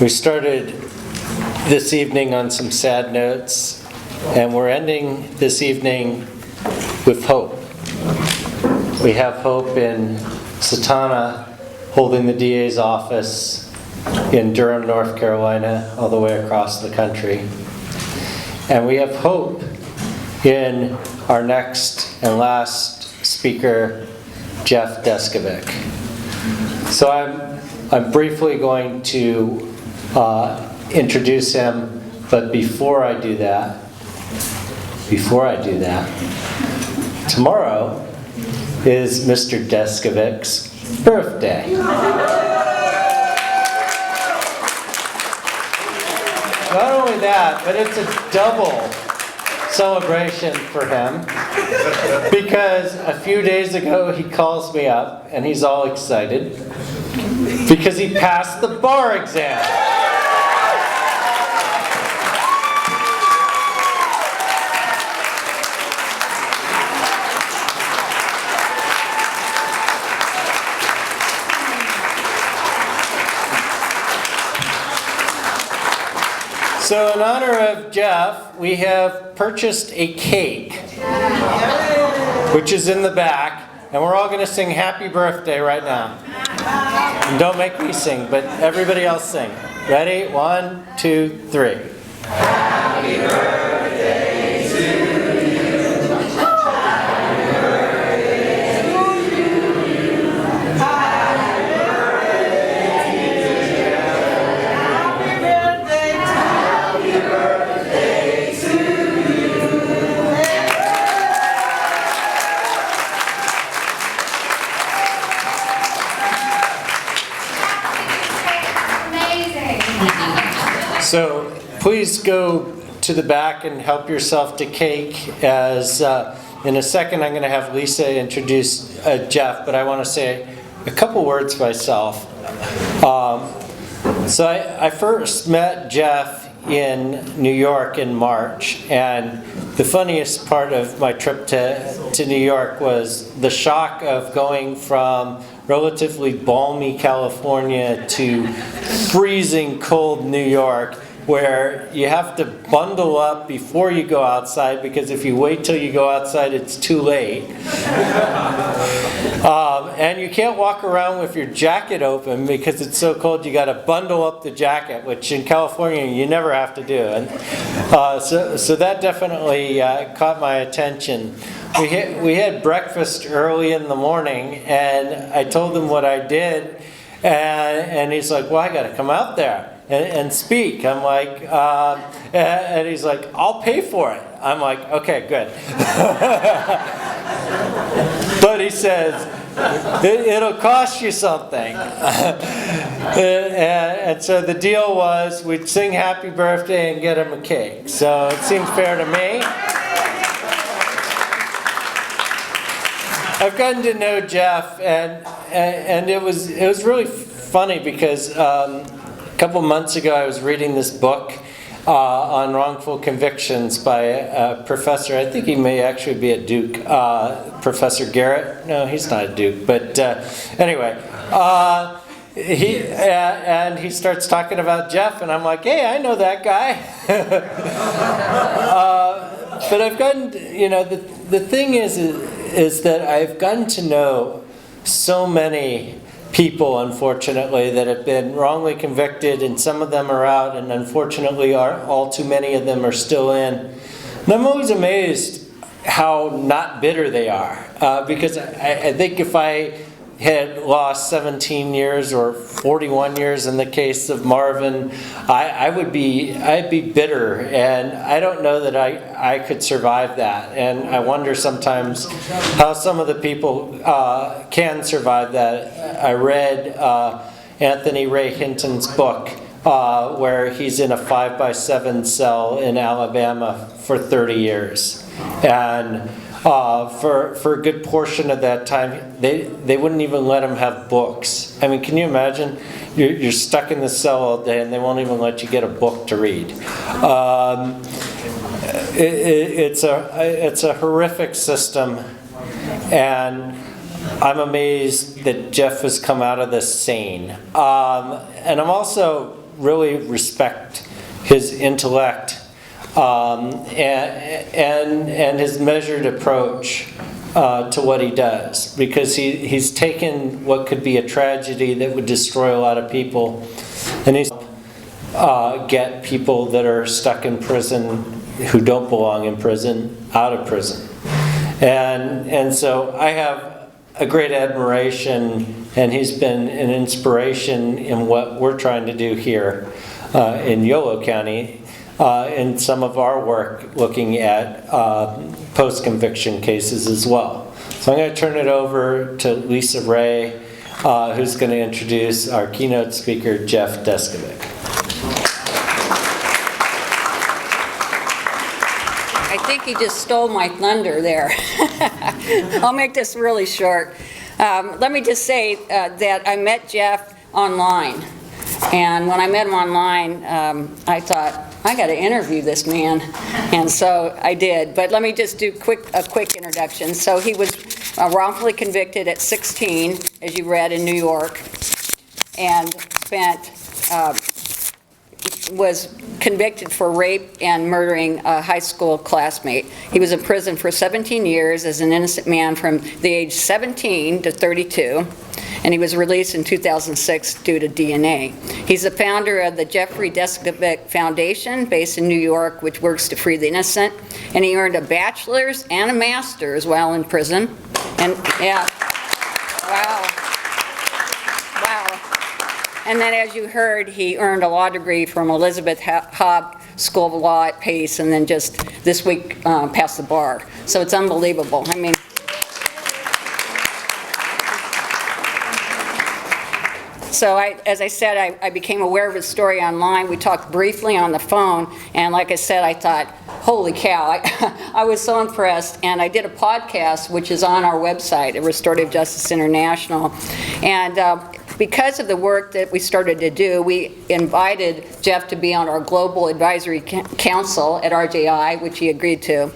We started this evening on some sad notes, and we're ending this evening with hope. We have hope in Satana holding the DA's office in Durham, North Carolina, all the way across the country. And we have hope in our next and last speaker, Jeff Deskovic. So I'm briefly going to introduce him, but before I do that, tomorrow is Mr. Deskovic's birthday. Not only that, but it's a double celebration for him, because a few days ago he calls me up and he's all excited because he passed the bar exam. So in honor of Jeff, we have purchased a cake, which is in the back, and we're all going to sing happy birthday right now. And don't make me sing, but everybody else sing. Ready? 1, 2, 3. Happy birthday to you. Happy birthday to you. Happy birthday to you. Happy birthday to you. So please go to the back and help yourself to cake, as in a second I'm going to have Lisa introduce Jeff, but I want to say a couple words myself. So I first met Jeff in New York in March, and the funniest part of my trip to New York was the shock of going from relatively balmy California to freezing cold New York, where you have to bundle up before you go outside, because if you wait till you go outside, it's too late. And you can't walk around with your jacket open because it's so cold. You got to bundle up the jacket, which in California you never have to do. And so that definitely caught my attention. We had breakfast early in the morning, and I told him what I did, and he's like, "Well, I got to come out there and speak." I'm like, and he's like, "I'll pay for it." I'm like, "Okay, good." But he says, it'll cost you something. And so the deal was we'd sing happy birthday and get him a cake. So it seemed fair to me. I've gotten to know Jeff, and it was really funny because a couple months ago I was reading this book on wrongful convictions by a professor. I think he may actually be at Duke, Professor Garrett. No, he's not at Duke, but anyway. He starts talking about Jeff, and I'm like, "Hey, I know that guy." But I've gotten, the thing is that I've gotten to know so many people, unfortunately, that have been wrongly convicted, and some of them are out, and unfortunately all too many of them are still in. And I'm always amazed how not bitter they are, because I think if I had lost 17 years or 41 years in the case of Marvin, I'd be bitter, and I don't know that I could survive that. And I wonder sometimes how some of the people can survive that. I read Anthony Ray Hinton's book where he's in a 5x7 cell in Alabama for 30 years. And for a good portion of that time, they wouldn't even let him have books. I mean, can you imagine? You're stuck in the cell all day, and they won't even let you get a book to read. It's a horrific system, and I'm amazed that Jeff has come out of this sane. And I'm also really respect his intellect and his measured approach to what he does, because he's taken what could be a tragedy that would destroy a lot of people, and he's get people that are stuck in prison who don't belong in prison out of prison. And so I have a great admiration, and he's been an inspiration in what we're trying to do here in Yolo County in some of our work looking at post-conviction cases as well. So I'm going to turn it over to Lisa Ray, who's going to introduce our keynote speaker, Jeff Deskovic. I think he just stole my thunder there. I'll make this really short. Let me just say that I met Jeff online. And when I met him online, I thought, I got to interview this man. And so I did. But let me just do a quick introduction. So he was wrongfully convicted at 16, as you read, in New York, and was convicted for rape and murdering a high school classmate. He was in prison for 17 years as an innocent man from the age 17 to 32, and he was released in 2006 due to DNA. He's the founder of the Jeffrey Deskovic Foundation, based in New York, which works to free the innocent, and he earned a bachelor's and a master's while in prison. And yeah, wow. And then, as you heard, he earned a law degree from Elizabeth Hobb School of Law at Pace, and then just this week passed the bar. So it's unbelievable. I mean, so as I said, I became aware of his story online. We talked briefly on the phone, and like I said, I thought, holy cow, I was so impressed. And I did a podcast, which is on our website at Restorative Justice International. And because of the work that we started to do, we invited Jeff to be on our Global Advisory Council at RJI, which he agreed to.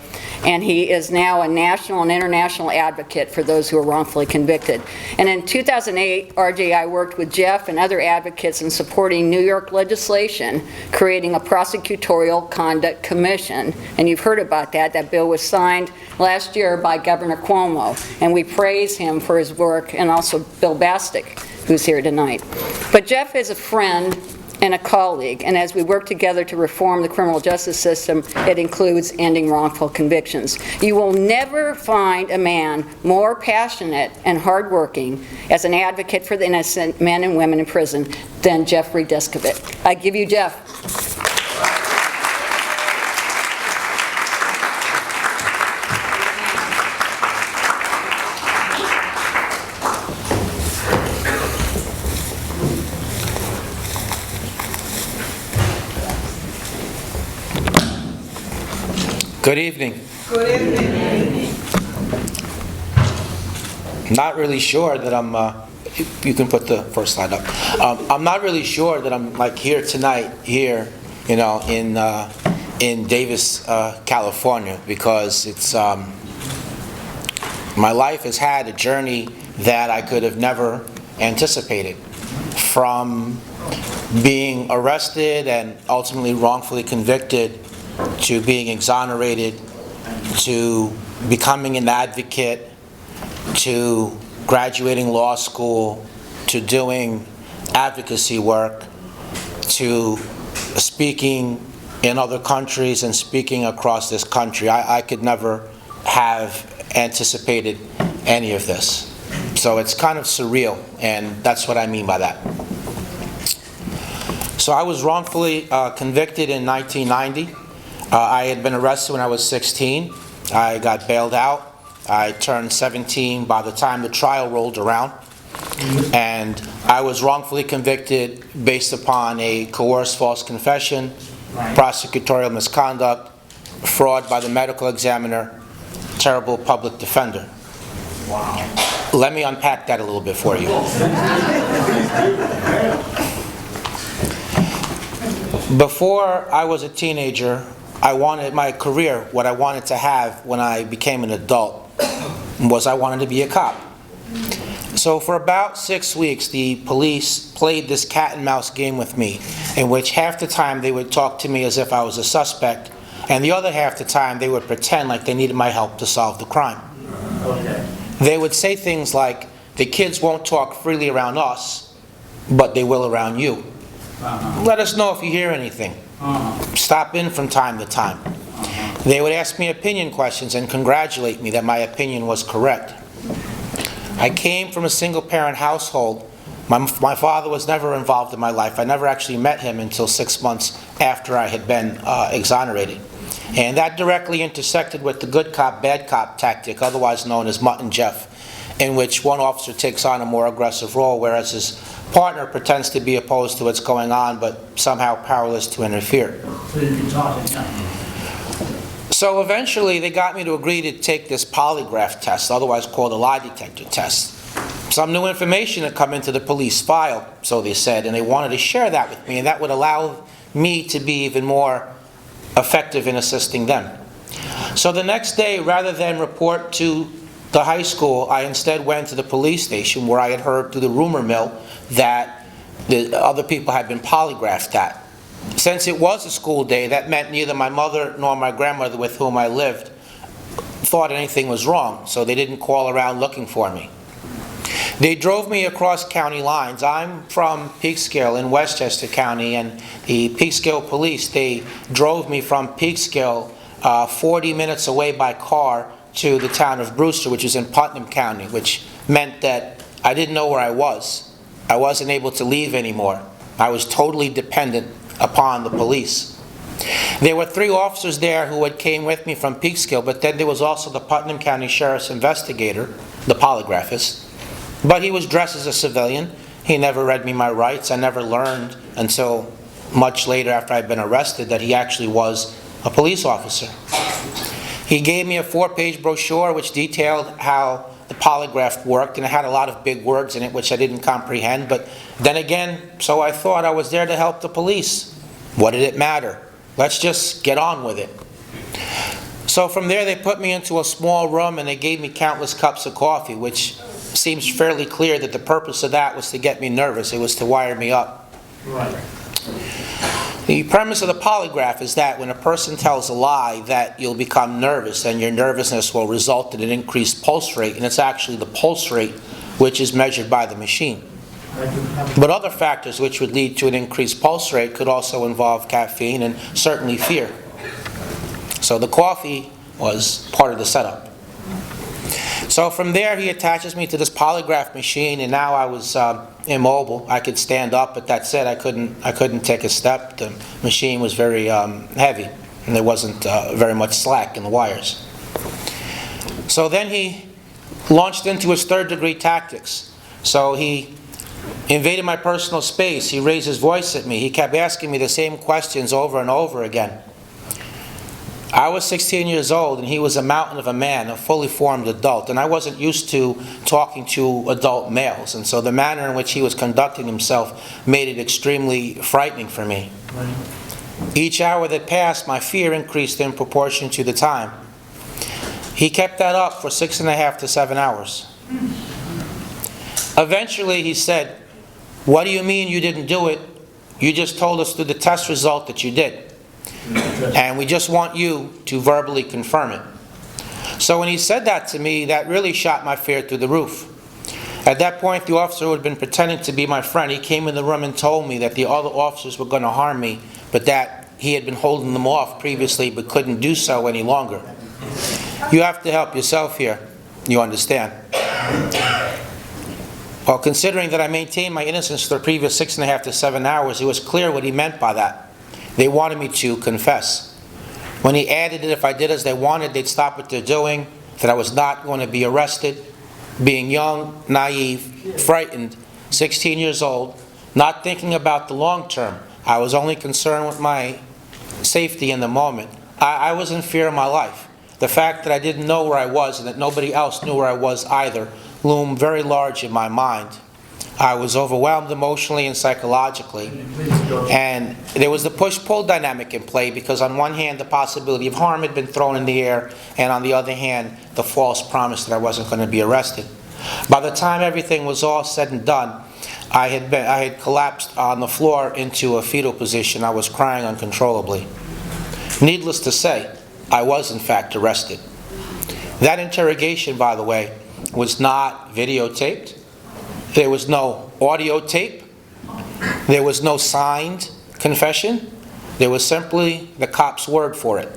And he is now a national and international advocate for those who are wrongfully convicted. And in 2008, RJI worked with Jeff and other advocates in supporting New York legislation, creating a Prosecutorial Conduct Commission. And you've heard about that. That bill was signed last year by Governor Cuomo. And we praise him for his work, and also Bill Bastick, who's here tonight. But Jeff is a friend and a colleague, and as we work together to reform the criminal justice system, it includes ending wrongful convictions. You will never find a man more passionate and hardworking as an advocate for the innocent men and women in prison than Jeffrey Deskovic. I give you Jeff. Good evening. Good evening. Not really sure that I'm, you can put the first slide up. I'm not really sure that I'm like here tonight, here, you know, in Davis, California, because it's, my life has had a journey that I could have never anticipated. From being arrested and ultimately wrongfully convicted, to being exonerated, to becoming an advocate, to graduating law school, to doing advocacy work, to speaking in other countries and speaking across this country. I could never have anticipated any of this. So it's kind of surreal, and that's what I mean by that. So I was wrongfully convicted in 1990. I had been arrested when I was 16. I got bailed out. I turned 17 by the time the trial rolled around. And I was wrongfully convicted based upon a coerced false confession, prosecutorial misconduct, fraud by the medical examiner, terrible public defender. Wow. Let me unpack that a little bit for you. Before I was a teenager, I wanted my career, what I wanted to have when I became an adult, was I wanted to be a cop. So for about 6 weeks, the police played this cat and mouse game with me, in which half the time they would talk to me as if I was a suspect, and the other half the time they would pretend like they needed my help to solve the crime. Okay. They would say things like, the kids won't talk freely around us, but they will around you. Let us know if you hear anything. Stop in from time to time. They would ask me opinion questions and congratulate me that my opinion was correct. I came from a single-parent household. My father was never involved in my life. I never actually met him until 6 months after I had been exonerated. And that directly intersected with the good cop, bad cop tactic, otherwise known as Mutt and Jeff, in which one officer takes on a more aggressive role, whereas his partner pretends to be opposed to what's going on, but somehow powerless to interfere. So you can talk, yeah. So eventually, they got me to agree to take this polygraph test, otherwise called a lie detector test. Some new information had come into the police file, so they said, and they wanted to share that with me, and that would allow me to be even more effective in assisting them. So the next day, rather than report to the high school, I instead went to the police station where I had heard through the rumor mill that the other people had been polygraphed at. Since it was a school day, that meant neither my mother nor my grandmother with whom I lived thought anything was wrong, so they didn't call around looking for me. They drove me across county lines. I'm from Peekskill in Westchester County, and the Peekskill police, they drove me from Peekskill 40 minutes away by car to the town of Brewster, which is in Putnam County, which meant that I didn't know where I was. I wasn't able to leave anymore. I was totally dependent upon the police. There were 3 officers there who had came with me from Peekskill, but then there was also the Putnam County Sheriff's investigator, the polygraphist. But he was dressed as a civilian. He never read me my rights. I never learned until much later after I'd been arrested that he actually was a police officer. He gave me a 4-page brochure which detailed how the polygraph worked, and it had a lot of big words in it which I didn't comprehend, but then again, so I thought I was there to help the police. What did it matter? Let's just get on with it. So from there they put me into a small room and they gave me countless cups of coffee, which seems fairly clear that the purpose of that was to get me nervous. It was to wire me up. Right. The premise of the polygraph is that when a person tells a lie that you'll become nervous and your nervousness will result in an increased pulse rate, and it's actually the pulse rate which is measured by the machine. But other factors which would lead to an increased pulse rate could also involve caffeine and certainly fear. So the coffee was part of the setup. So from there he attaches me to this polygraph machine, and now I was immobile. I could stand up, but that's it. I couldn't take a step. The machine was very heavy, and there wasn't very much slack in the wires. So then he launched into his third-degree tactics. So he invaded my personal space. He raised his voice at me. He kept asking me the same questions over and over again. I was 16 years old, and he was a mountain of a man, a fully formed adult, and I wasn't used to talking to adult males, and so the manner in which he was conducting himself made it extremely frightening for me. Each hour that passed, my fear increased in proportion to the time. He kept that up for 6.5 to 7 hours. Eventually, he said, "What do you mean you didn't do it? You just told us through the test result that you did. And we just want you to verbally confirm it." So when he said that to me, that really shot my fear through the roof. At that point, the officer who had been pretending to be my friend, he came in the room and told me that the other officers were going to harm me, but that he had been holding them off previously but couldn't do so any longer. You have to help yourself here, you understand. Well, considering that I maintained my innocence for the previous 6.5 to 7 hours, it was clear what he meant by that. They wanted me to confess. When he added that if I did as they wanted, they'd stop what they're doing, that I was not going to be arrested, being young, naive, frightened, 16 years old, not thinking about the long term. I was only concerned with my safety in the moment. I was in fear of my life. The fact that I didn't know where I was and that nobody else knew where I was either loomed very large in my mind. I was overwhelmed emotionally and psychologically. And there was the push-pull dynamic in play, because on one hand the possibility of harm had been thrown in the air, and on the other hand the false promise that I wasn't going to be arrested. By the time everything was all said and done, I had collapsed on the floor into a fetal position. I was crying uncontrollably. Needless to say, I was in fact arrested. That interrogation, by the way, was not videotaped. There was no audio tape. There was no signed confession. There was simply the cop's word for it.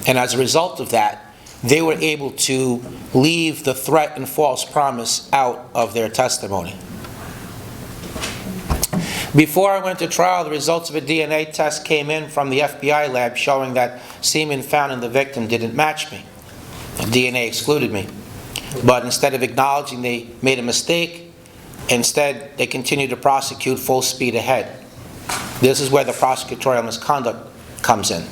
And as a result of that, they were able to leave the threat and false promise out of their testimony. Before I went to trial, the results of a DNA test came in from the FBI lab showing that semen found in the victim didn't match me. The DNA excluded me. But instead of acknowledging they made a mistake, instead they continued to prosecute full speed ahead. This is where the prosecutorial misconduct comes in.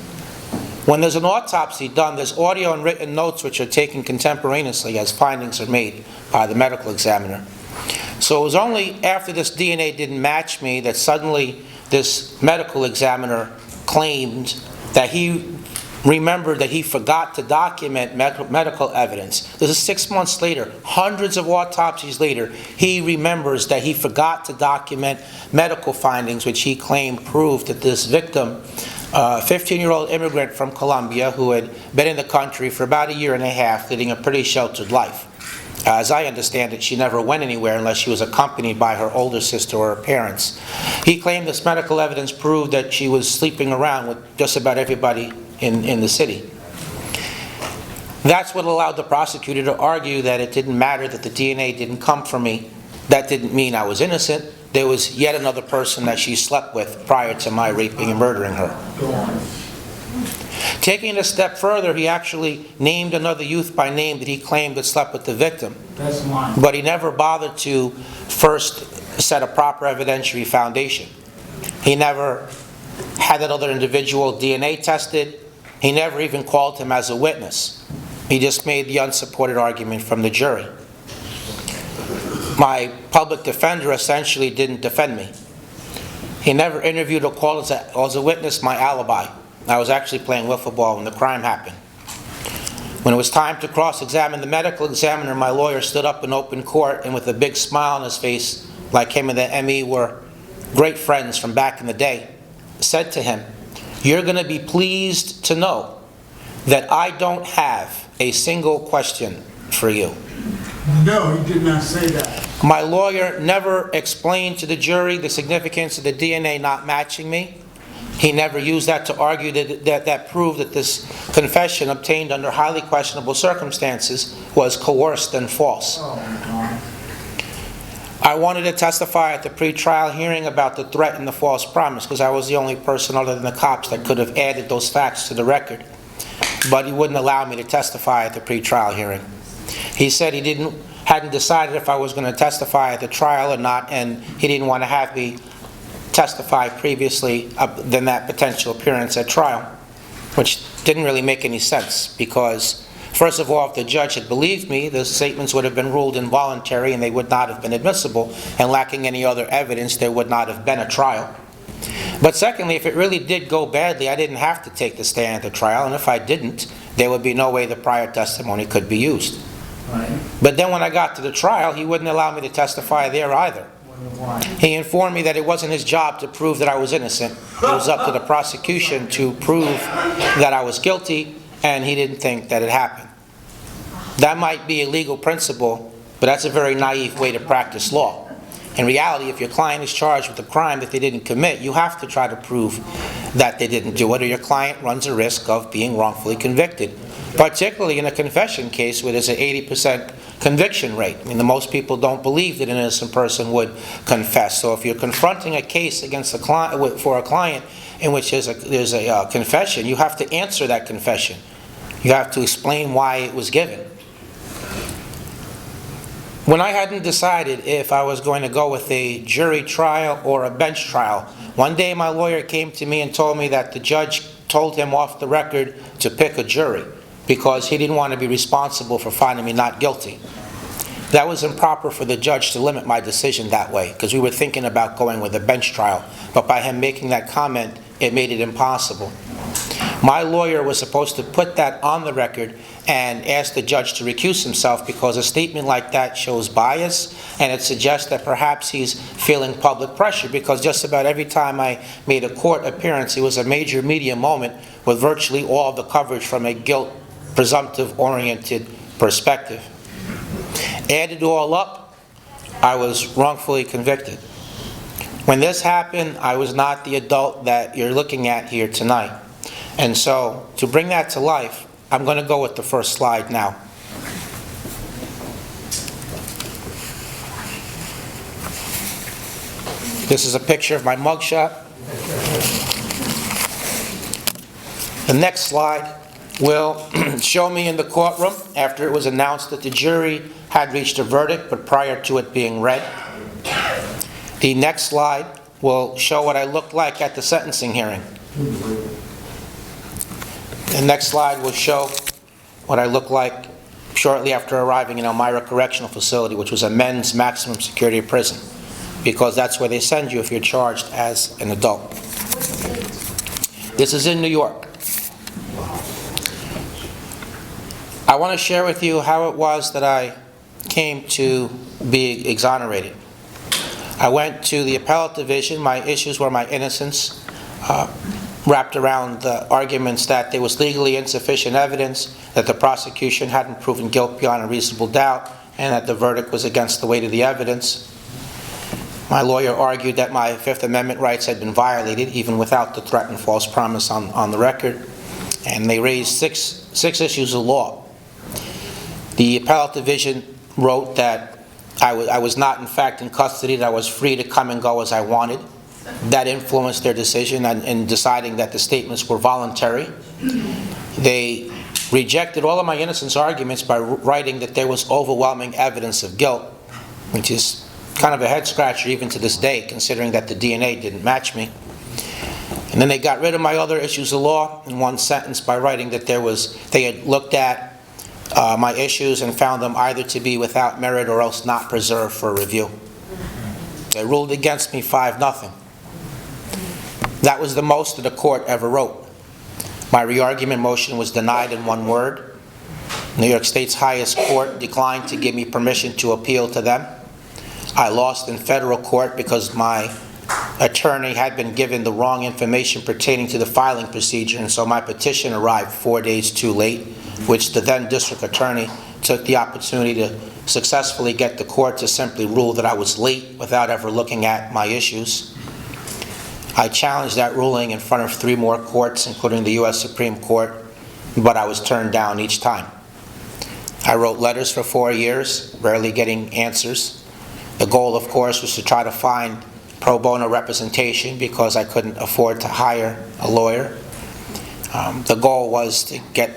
When there's an autopsy done, there's audio and written notes which are taken contemporaneously as findings are made by the medical examiner. So it was only after this DNA didn't match me that suddenly this medical examiner claimed that he remembered that he forgot to document medical evidence. This is 6 months later, hundreds of autopsies later, he remembers that he forgot to document medical findings which he claimed proved that this victim, a 15-year-old immigrant from Colombia who had been in the country for about a year and a half, leading a pretty sheltered life. As I understand it, she never went anywhere unless she was accompanied by her older sister or her parents. He claimed this medical evidence proved that she was sleeping around with just about everybody in the city. That's what allowed the prosecutor to argue that it didn't matter that the DNA didn't come from me. That didn't mean I was innocent. There was yet another person that she slept with prior to my raping and murdering her. Taking it a step further, he actually named another youth by name that he claimed had slept with the victim. That's mine. But he never bothered to first set a proper evidentiary foundation. He never had that other individual DNA tested. He never even called him as a witness. He just made the unsupported argument from the jury. My public defender essentially didn't defend me. He never interviewed or called as a witness my alibi. I was actually playing wiffle ball when the crime happened. When it was time to cross-examine the medical examiner, my lawyer stood up in open court and with a big smile on his face, like him and the ME were great friends from back in the day, said to him, "You're going to be pleased to know that I don't have a single question for you." No, he did not say that. My lawyer never explained to the jury the significance of the DNA not matching me. He never used that to argue that proved that this confession obtained under highly questionable circumstances was coerced and false. Oh, my God. I wanted to testify at the pre-trial hearing about the threat and the false promise because I was the only person other than the cops that could have added those facts to the record. But he wouldn't allow me to testify at the pre-trial hearing. He said he hadn't decided if I was going to testify at the trial or not, and he didn't want to have me testify previously than that potential appearance at trial, which didn't really make any sense because, first of all, if the judge had believed me, the statements would have been ruled involuntary and they would not have been admissible, and lacking any other evidence, there would not have been a trial. But secondly, if it really did go badly, I didn't have to take the stand at the trial, and if I didn't, there would be no way the prior testimony could be used. Right. But then when I got to the trial, he wouldn't allow me to testify there either. Why? He informed me that it wasn't his job to prove that I was innocent. It was up to the prosecution to prove that I was guilty, and he didn't think that it happened. That might be a legal principle, but that's a very naive way to practice law. In reality, if your client is charged with a crime that they didn't commit, you have to try to prove that they didn't do it, or your client runs a risk of being wrongfully convicted. Particularly in a confession case where there's an 80% conviction rate. I mean, most people don't believe that an innocent person would confess. So if you're confronting a case against a client for a client in which there's a confession, you have to answer that confession. You have to explain why it was given. When I hadn't decided if I was going to go with a jury trial or a bench trial, one day my lawyer came to me and told me that the judge told him off the record to pick a jury because he didn't want to be responsible for finding me not guilty. That was improper for the judge to limit my decision that way because we were thinking about going with a bench trial, but by him making that comment, it made it impossible. My lawyer was supposed to put that on the record and ask the judge to recuse himself because a statement like that shows bias, and it suggests that perhaps he's feeling public pressure, because just about every time I made a court appearance, it was a major media moment with virtually all of the coverage from a guilt presumptive-oriented perspective. Added all up, I was wrongfully convicted. When this happened, I was not the adult that you're looking at here tonight. And so, to bring that to life, I'm going to go with the first slide now. This is a picture of my mugshot. The next slide will show me in the courtroom after it was announced that the jury had reached a verdict, but prior to it being read. The next slide will show what I looked like at the sentencing hearing. The next slide will show what I looked like shortly after arriving in Elmira Correctional Facility, which was a men's maximum security prison, because that's where they send you if you're charged as an adult. This is in New York. I want to share with you how it was that I came to be exonerated. I went to the appellate division. My issues were my innocence, wrapped around the arguments that there was legally insufficient evidence, that the prosecution hadn't proven guilt beyond a reasonable doubt, and that the verdict was against the weight of the evidence. My lawyer argued that my Fifth Amendment rights had been violated, even without the threat and false promise on the record. And they raised six issues of law. The appellate division wrote that I was not, in fact, in custody, that I was free to come and go as I wanted. That influenced their decision in deciding that the statements were voluntary. They rejected all of my innocence arguments by writing that there was overwhelming evidence of guilt, which is kind of a head-scratcher even to this day, considering that the DNA didn't match me. And then they got rid of my other issues of law in one sentence by writing that they had looked at my issues and found them either to be without merit or else not preserved for review. They ruled against me 5-0. That was the most that the court ever wrote. My re-argument motion was denied in one word. New York State's highest court declined to give me permission to appeal to them. I lost in federal court because my attorney had been given the wrong information pertaining to the filing procedure, and so my petition arrived 4 days too late, which the then district attorney took the opportunity to successfully get the court to simply rule that I was late without ever looking at my issues. I challenged that ruling in front of 3 more courts, including the U.S. Supreme Court, but I was turned down each time. I wrote letters for 4 years, rarely getting answers. The goal, of course, was to try to find pro bono representation because I couldn't afford to hire a lawyer. The goal was to get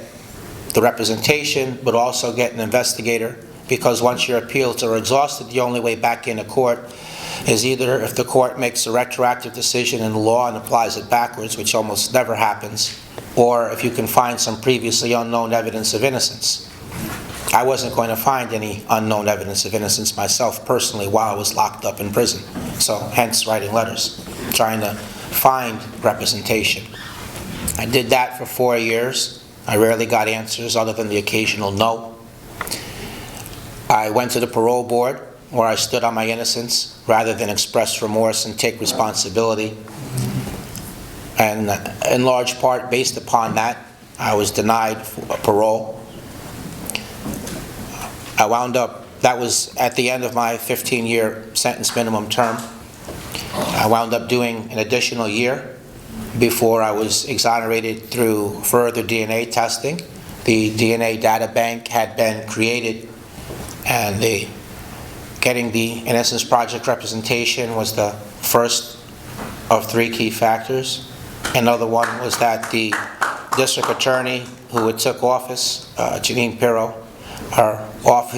the representation, but also get an investigator, because once your appeals are exhausted, the only way back into court is either if the court makes a retroactive decision in the law and applies it backwards, which almost never happens, or if you can find some previously unknown evidence of innocence. I wasn't going to find any unknown evidence of innocence myself personally while I was locked up in prison, so hence writing letters, trying to find representation. I did that for 4 years. I rarely got answers other than the occasional no. I went to the parole board, where I stood on my innocence rather than express remorse and take responsibility. And in large part based upon that, I was denied parole. I wound up, that was at the end of my 15-year sentence minimum term. I wound up doing an additional year before I was exonerated through further DNA testing. The DNA data bank had been created, and getting the Innocence Project representation was the first of 3 key factors. Another one was that the district attorney who had took office, Janine Pirro,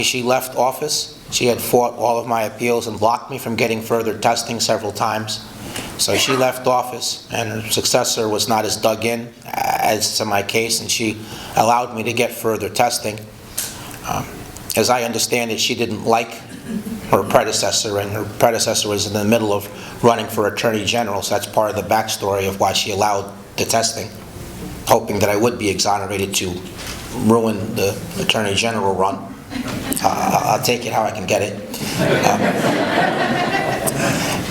she left office. She had fought all of my appeals and blocked me from getting further testing several times. So she left office, and her successor was not as dug in as to my case, and she allowed me to get further testing. As I understand it, she didn't like her predecessor, and her predecessor was in the middle of running for Attorney General, so that's part of the backstory of why she allowed the testing. hoping that I would be exonerated to ruin the Attorney General run. I'll take it how I can get it.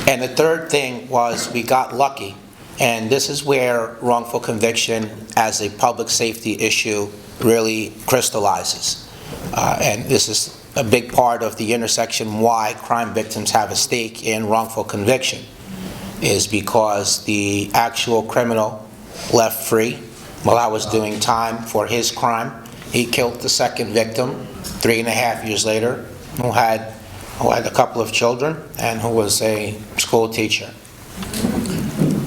And the third thing was we got lucky, and this is where wrongful conviction as a public safety issue really crystallizes. And this is a big part of the intersection why crime victims have a stake in wrongful conviction, is because the actual criminal left free while I was doing time for his crime. He killed the second victim 3.5 years later, who had a couple of children and who was a school teacher.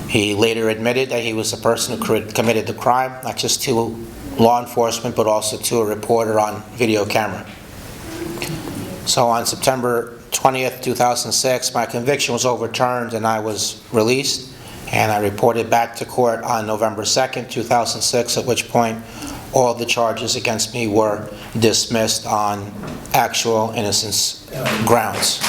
He later admitted that he was the person who committed the crime, not just to law enforcement, but also to a reporter on video camera. So on September 20th, 2006, my conviction was overturned and I was released, and I reported back to court on November 2nd, 2006, at which point all the charges against me were dismissed on actual innocence grounds.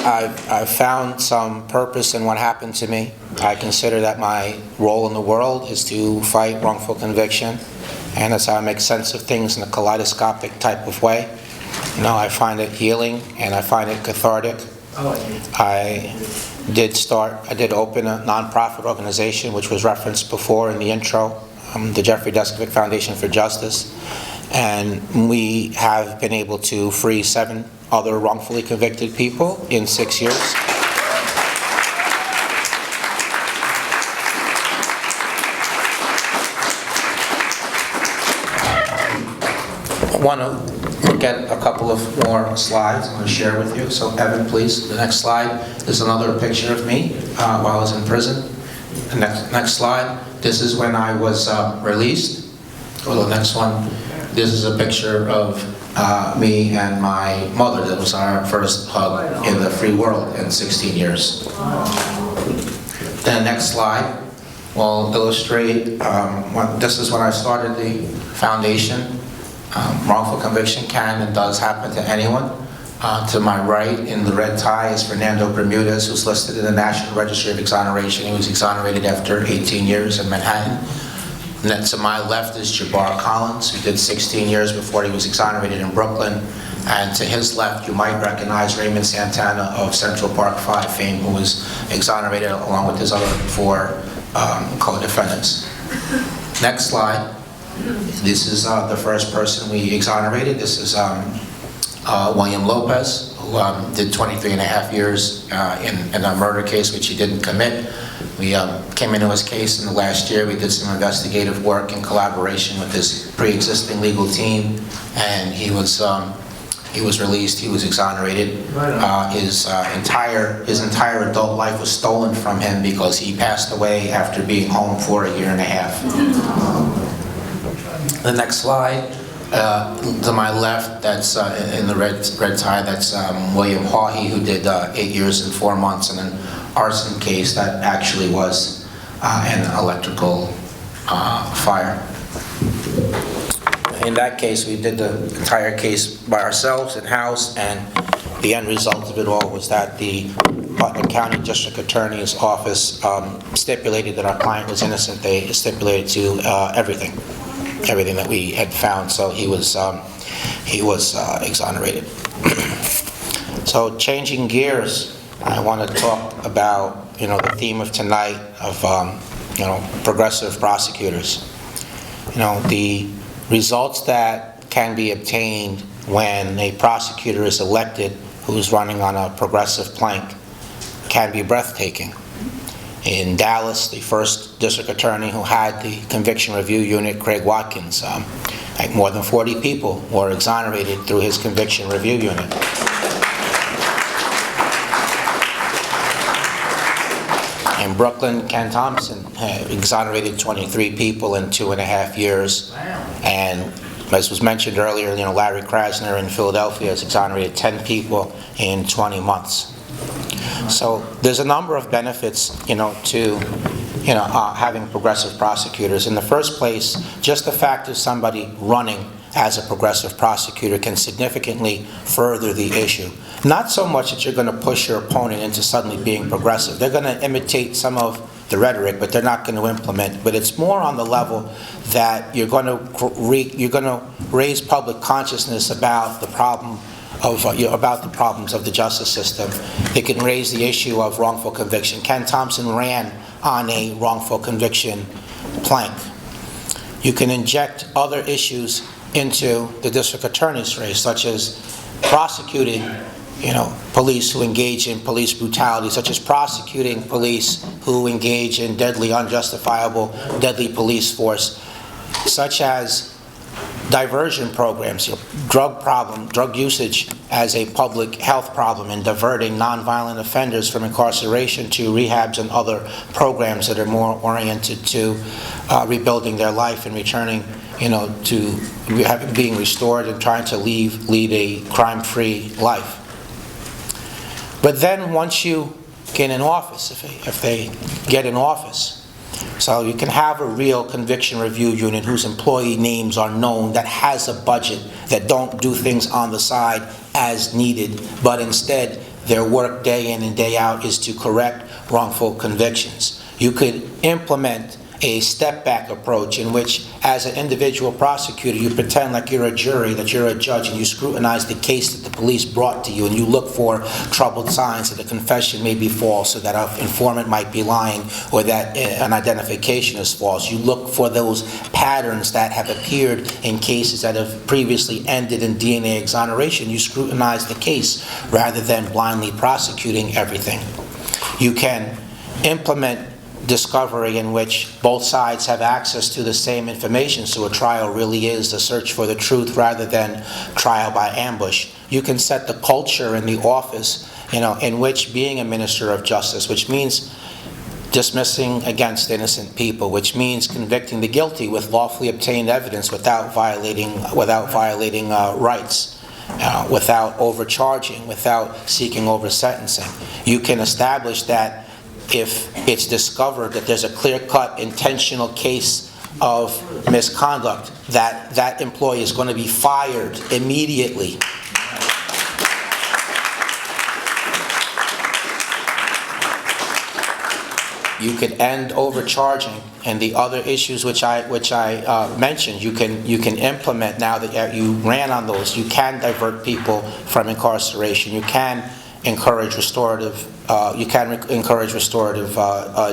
I've found some purpose in what happened to me. I consider that my role in the world is to fight wrongful conviction, and that's how I make sense of things in a kaleidoscopic type of way. You know, I find it healing and I find it cathartic. I did open a nonprofit organization, which was referenced before in the intro, the Jeffrey Deskovic Foundation for Justice, and we have been able to free 7 other wrongfully convicted people in 6 years. I want to look at a couple of more slides I'm going to share with you. So Evan, please, the next slide. This is another picture of me while I was in prison. The next slide. This is when I was released. Go to the next one. This is a picture of me and my mother. That was our first hug in the free world in 16 years. The next slide will illustrate, this is when I started the foundation. Wrongful conviction can and does happen to anyone. To my right in the red tie is Fernando Bermudez, who's listed in the National Registry of Exoneration. He was exonerated after 18 years in Manhattan. And then to my left is Jabbar Collins, who did 16 years before he was exonerated in Brooklyn. And to his left, you might recognize Raymond Santana of Central Park 5 fame, who was exonerated along with his other 4 co-defendants. Next slide. This is the first person we exonerated. This is William Lopez, who did 23.5 years in a murder case which he didn't commit. We came into his case in the last year. We did some investigative work in collaboration with his pre-existing legal team, and he was released. He was exonerated. His entire adult life was stolen from him because he passed away after being home for 1.5 years. The next slide. To my left, that's in the red tie, that's William Hawhey, who did 8 years and 4 months in an arson case that actually was an electrical fire. In that case, we did the entire case by ourselves in-house, and the end result of it all was that the Putnam County District Attorney's Office stipulated that our client was innocent. They stipulated to everything that we had found, so he was exonerated. So changing gears, I want to talk about the theme of tonight of progressive prosecutors. The results that can be obtained when a prosecutor is elected who's running on a progressive plank can be breathtaking. In Dallas, the first district attorney who had the conviction review unit, Craig Watkins, more than 40 people were exonerated through his conviction review unit. In Brooklyn, Ken Thompson exonerated 23 people in 2.5 years. And as was mentioned earlier, Larry Krasner in Philadelphia has exonerated 10 people in 20 months. So there's a number of benefits, to having progressive prosecutors. In the first place, just the fact of somebody running as a progressive prosecutor can significantly further the issue. Not so much that you're going to push your opponent into suddenly being progressive. They're going to imitate some of the rhetoric, but they're not going to implement. But it's more on the level that you're going to raise public consciousness about the problem of about the problems of the justice system. It can raise the issue of wrongful conviction. Ken Thompson ran on a wrongful conviction plank. You can inject other issues into the district attorney's race, such as prosecuting, police who engage in police brutality, such as prosecuting police who engage in deadly, unjustifiable, deadly police force, such as diversion programs, drug usage as a public health problem, and diverting nonviolent offenders from incarceration to rehabs and other programs that are more oriented to rebuilding their life and returning, to being restored and trying to lead a crime-free life. But then once you get in office, if they get in office, so you can have a real conviction review unit whose employee names are known, that has a budget, that don't do things on the side as needed, but instead their work day in and day out is to correct wrongful convictions. You could implement a step-back approach in which, as an individual prosecutor, you pretend like you're a jury, that you're a judge, and you scrutinize the case that the police brought to you, and you look for troubled signs that a confession may be false, or that an informant might be lying, or that an identification is false. You look for those patterns that have appeared in cases that have previously ended in DNA exoneration. You scrutinize the case rather than blindly prosecuting everything. You can implement discovery in which both sides have access to the same information, so a trial really is the search for the truth rather than trial by ambush. You can set the culture in the office, in which being a minister of justice, which means dismissing against innocent people, which means convicting the guilty with lawfully obtained evidence without violating rights. Without overcharging, without seeking over-sentencing. You can establish that if it's discovered that there's a clear-cut intentional case of misconduct, that employee is going to be fired immediately. You could end overcharging, and the other issues which I mentioned. You can implement, now that you ran on those. You can divert people from incarceration. You can encourage restorative.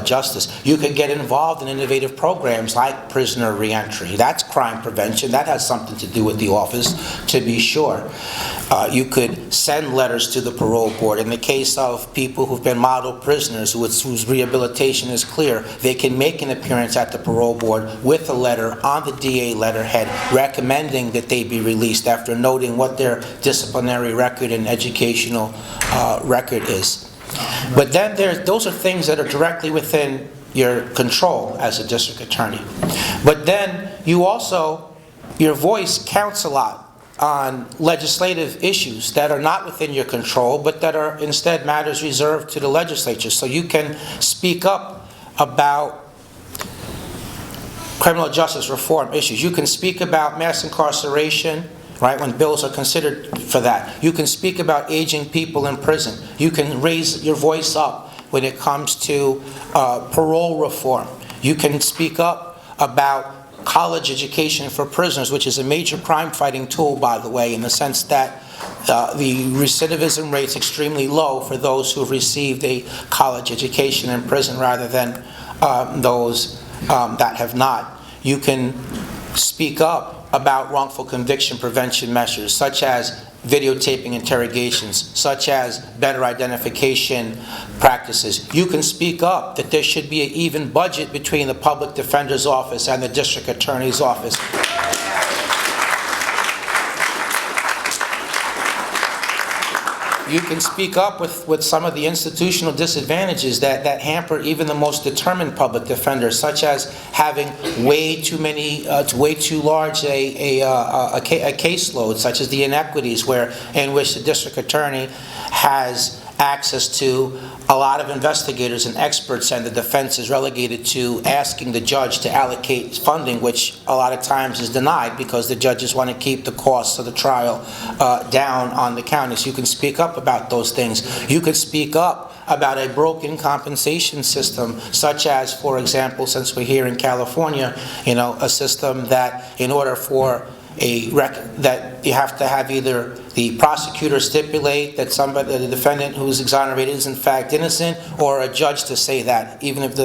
Justice. You could get involved in innovative programs like prisoner reentry. That's crime prevention. That has something to do with the office, to be sure. You could send letters to the parole board. In the case of people who've been model prisoners whose rehabilitation is clear, they can make an appearance at the parole board with a letter on the DA letterhead recommending that they be released after noting what their disciplinary record and educational record is. But then those are things that are directly within your control as a district attorney. But then your voice counts a lot on legislative issues that are not within your control, but that are instead matters reserved to the legislature. So you can speak up about criminal justice reform issues. You can speak about mass incarceration, right, when bills are considered for that. You can speak about aging people in prison. You can raise your voice up when it comes to parole reform. You can speak up about college education for prisoners, which is a major crime-fighting tool, by the way, in the sense that the recidivism rate's extremely low for those who have received a college education in prison rather than those that have not. You can speak up about wrongful conviction prevention measures, such as videotaping interrogations, such as better identification practices. You can speak up that there should be an even budget between the public defender's office and the district attorney's office. You can speak up with some of the institutional disadvantages that hamper even the most determined public defenders, such as having way too large a caseload, such as the inequities in which the district attorney has access to a lot of investigators and experts, and the defense is relegated to asking the judge to allocate funding, which a lot of times is denied because the judges want to keep the costs of the trial down on the counties. You can speak up about those things. You could speak up about a broken compensation system, such as, for example, since we're here in California, a system that in order for that you have to have either the prosecutor stipulate that the defendant who's exonerated is in fact innocent, or a judge to say that. Even if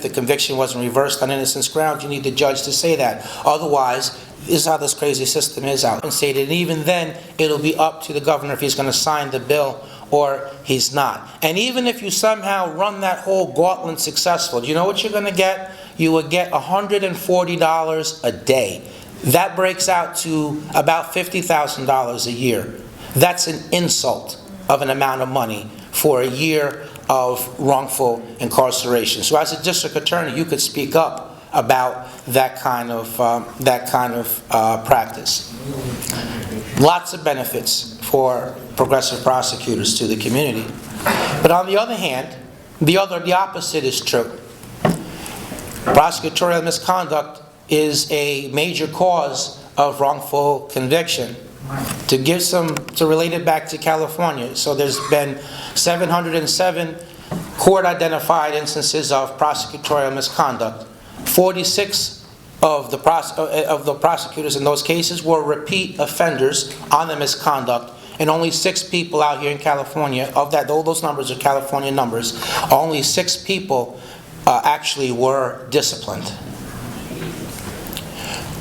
the conviction wasn't reversed on innocence grounds, you need the judge to say that. Otherwise, this is how this crazy system is out. And even then, it'll be up to the governor if he's going to sign the bill or he's not. And even if you somehow run that whole gauntlet successful, do you know what you're going to get? You will get $140 a day. That breaks out to about $50,000 a year. That's an insult of an amount of money for a year of wrongful incarceration. So as a district attorney, you could speak up about that kind of practice. Lots of benefits for progressive prosecutors to the community. But on the other hand, the opposite is true. Prosecutorial misconduct is a major cause of wrongful conviction. To relate it back to California, so there's been 707 court-identified instances of prosecutorial misconduct. 46 of the prosecutors in those cases were repeat offenders on the misconduct, and only 6 people out here in California, of that, all those numbers are California numbers, only 6 people actually were disciplined.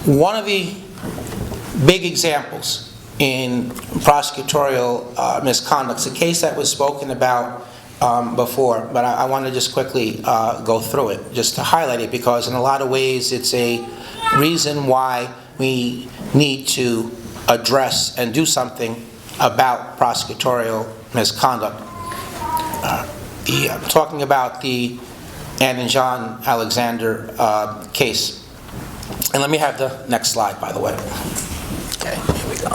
One of the big examples in prosecutorial misconduct is a case that was spoken about before, but I want to just quickly go through it, just to highlight it, because in a lot of ways it's a reason why we need to address and do something about prosecutorial misconduct. I'm talking about the Anand Jon Alexander case. And let me have the next slide, by the way. Okay, here we go.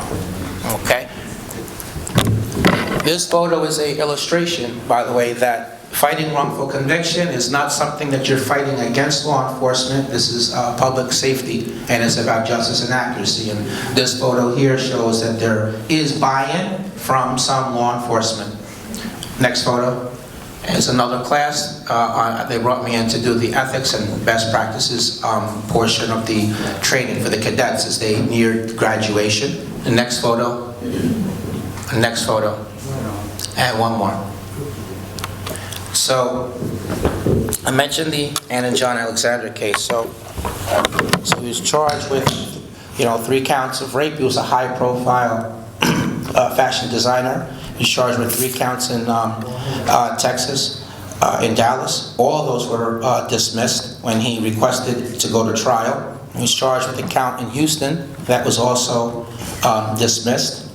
Okay. This photo is an illustration, by the way, that fighting wrongful conviction is not something that you're fighting against law enforcement. This is public safety, and it's about justice and accuracy. And this photo here shows that there is buy-in from some law enforcement. Next photo is another class. They brought me in to do the ethics and best practices portion of the training for the cadets as they neared graduation. The next photo. Next photo. And one more. So, I mentioned the Anand Jon Alexander case. So he was charged with, 3 counts of rape. He was a high-profile fashion designer. He was charged with 3 counts in Texas, in Dallas. All of those were dismissed when he requested to go to trial. He was charged with a count in Houston that was also dismissed.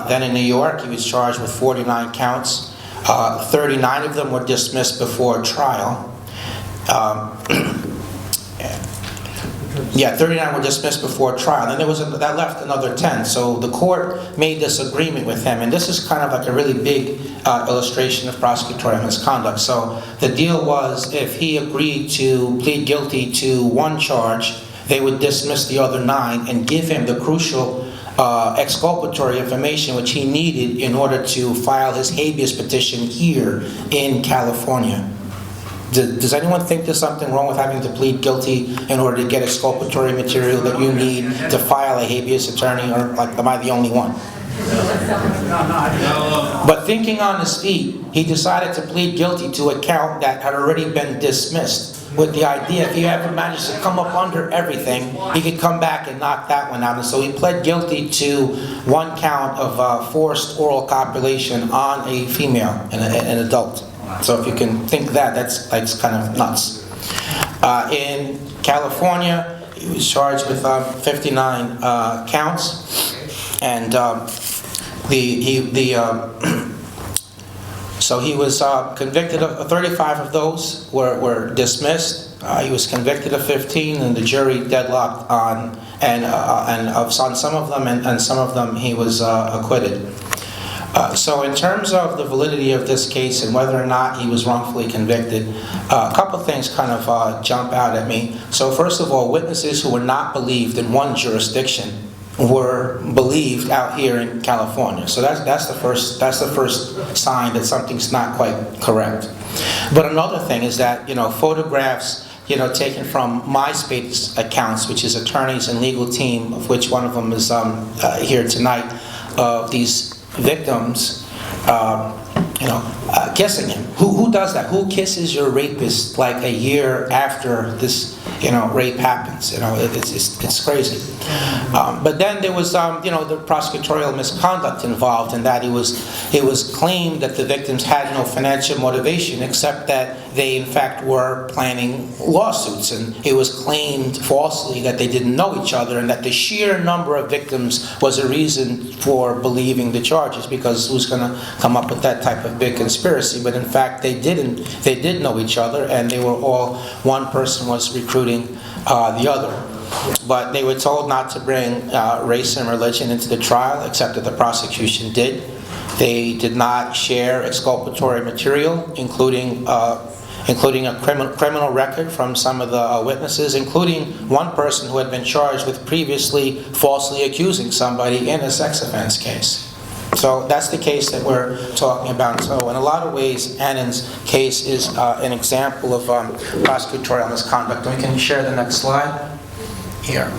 Then in New York, he was charged with 49 counts. 39 of them were dismissed before trial. 39 were dismissed before trial. Then that left another 10. So the court made this agreement with him, and this is kind of like a really big illustration of prosecutorial misconduct. So the deal was, if he agreed to plead guilty to one charge, they would dismiss the other 9 and give him the crucial exculpatory information which he needed in order to file his habeas petition here in California. Does anyone think there's something wrong with having to plead guilty in order to get exculpatory material that you need to file a habeas attorney, or am I the only one? But thinking on his feet, he decided to plead guilty to a count that had already been dismissed, with the idea if he ever managed to come up under everything, he could come back and knock that one out. And so he pled guilty to 1 count of forced oral copulation on a female, an adult. So if you can think that's kind of nuts. In California, he was charged with 59 counts, and so he was convicted of 35 of those were dismissed. He was convicted of 15, and the jury deadlocked on some of them, and some of them he was acquitted. So in terms of the validity of this case and whether or not he was wrongfully convicted, a couple of things kind of jump out at me. So first of all, witnesses who were not believed in one jurisdiction were believed out here in California. So that's the first sign that something's not quite correct. But another thing is that, photographs taken from MySpace accounts, which is attorneys and legal team, of which one of them is here tonight, of these victims, kissing him. Who does that? Who kisses your rapist like a year after this, rape happens? It's crazy. But then there was, the prosecutorial misconduct involved in that. It was claimed that the victims had no financial motivation except that they in fact were planning lawsuits, and it was claimed falsely that they didn't know each other and that the sheer number of victims was a reason for believing the charges, because who's going to come up with that type of big conspiracy? But in fact they did know each other, and they were all, one person was recruiting the other. But they were told not to bring race and religion into the trial, except that the prosecution did. They did not share exculpatory material, including a criminal record from some of the witnesses, including one person who had been charged with previously falsely accusing somebody in a sex offense case. So that's the case that we're talking about. So in a lot of ways, Anand's case is an example of prosecutorial misconduct. We can share the next slide here.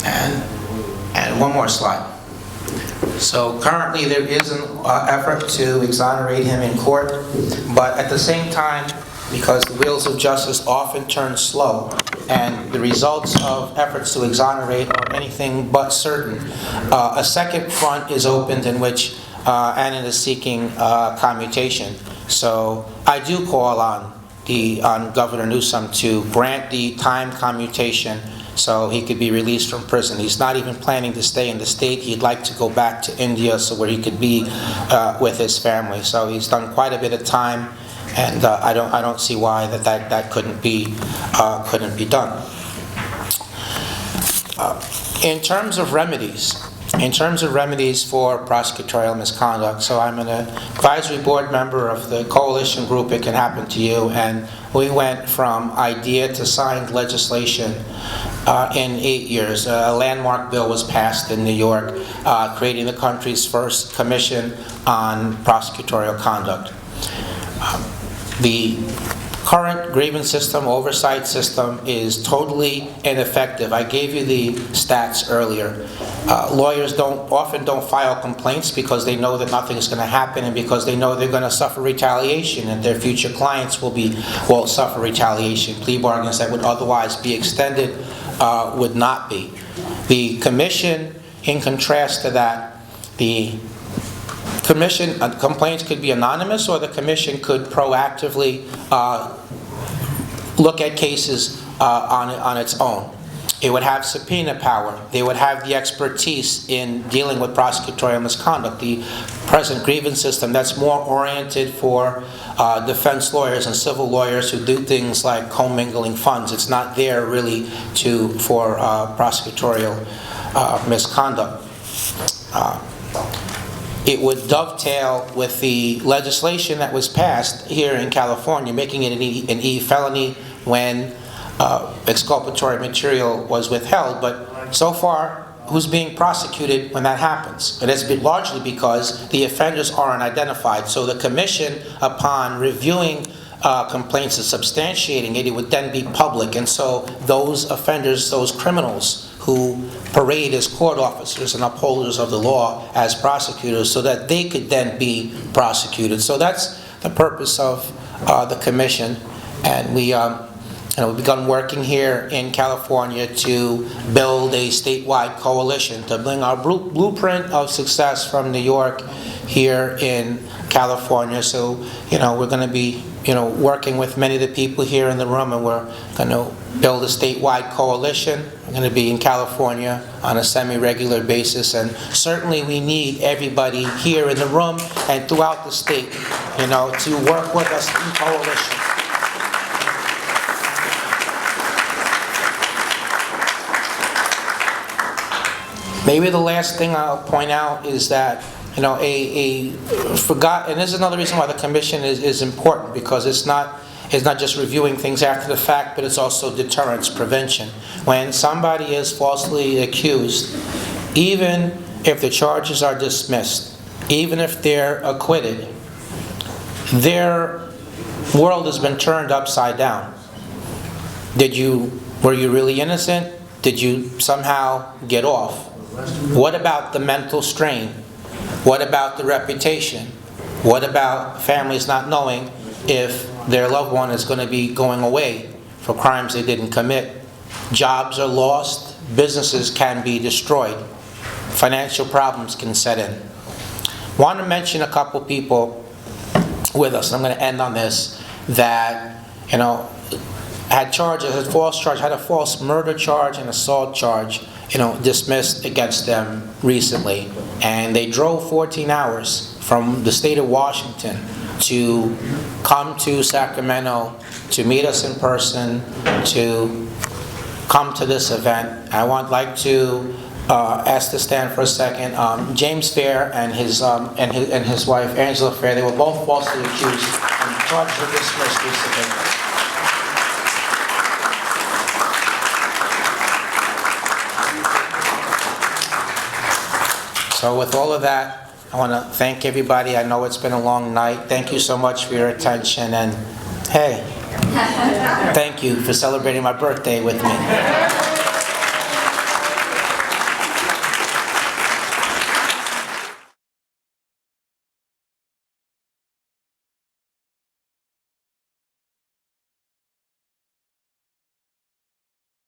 And one more slide. So currently there is an effort to exonerate him in court, but at the same time, because the wheels of justice often turn slow and the results of efforts to exonerate are anything but certain, a second front is opened in which Anand is seeking commutation. So I do call on Governor Newsom to grant the time commutation so he could be released from prison. He's not even planning to stay in the state. He'd like to go back to India so where he could be with his family. So he's done quite a bit of time, and I don't see why that couldn't be done. In terms of remedies for prosecutorial misconduct, so I'm an advisory board member of the coalition group It Can Happen to You, and we went from idea to signed legislation in 8 years. A landmark bill was passed in New York, creating the country's first commission on prosecutorial conduct. The current grievance system, oversight system, is totally ineffective. I gave you the stats earlier. Lawyers often don't file complaints because they know that nothing is going to happen, and because they know they're going to suffer retaliation and their future clients will suffer retaliation. Plea bargains that would otherwise be extended would not be. The commission, in contrast to that, the commission complaints could be anonymous, or the commission could proactively look at cases on its own. It would have subpoena power. They would have the expertise in dealing with prosecutorial misconduct. The present grievance system, that's more oriented for defense lawyers and civil lawyers who do things like commingling funds. It's not there really for prosecutorial misconduct. It would dovetail with the legislation that was passed here in California, making it an E felony when exculpatory material was withheld. But so far, who's being prosecuted when that happens? And it's been largely because the offenders aren't identified. So the commission, upon reviewing complaints and substantiating it, it would then be public. And so those offenders, those criminals who parade as court officers and upholders of the law as prosecutors, so that they could then be prosecuted. So that's the purpose of the commission. And we've begun working here in California to build a statewide coalition to bring our blueprint of success from New York here in California. So, we're going to be, working with many of the people here in the room, and we're going to build a statewide coalition. We're going to be in California on a semi-regular basis, and certainly we need everybody here in the room and throughout the state, to work with us in coalition. Maybe the last thing I'll point out is that, and this is another reason why the commission is important, because it's not just reviewing things after the fact, but it's also deterrence, prevention. When somebody is falsely accused, even if the charges are dismissed, even if they're acquitted, their world has been turned upside down. Were you really innocent? Did you somehow get off? What about the mental strain? What about the reputation? What about families not knowing if their loved one is going to be going away for crimes they didn't commit? Jobs are lost, businesses can be destroyed, financial problems can set in. Want to mention a couple people with us, and I'm going to end on this, that had charges, had a false murder charge and assault charge, dismissed against them recently, and they drove 14 hours from the state of Washington to come to Sacramento to meet us in person, to come to this event. I would like to ask to stand for a second. James Fair and his wife Angela Fair, they were both falsely accused and charged with dismissed recently. So with all of that, I want to thank everybody. I know it's been a long night. Thank you so much for your attention, and hey, thank you for celebrating my birthday with me.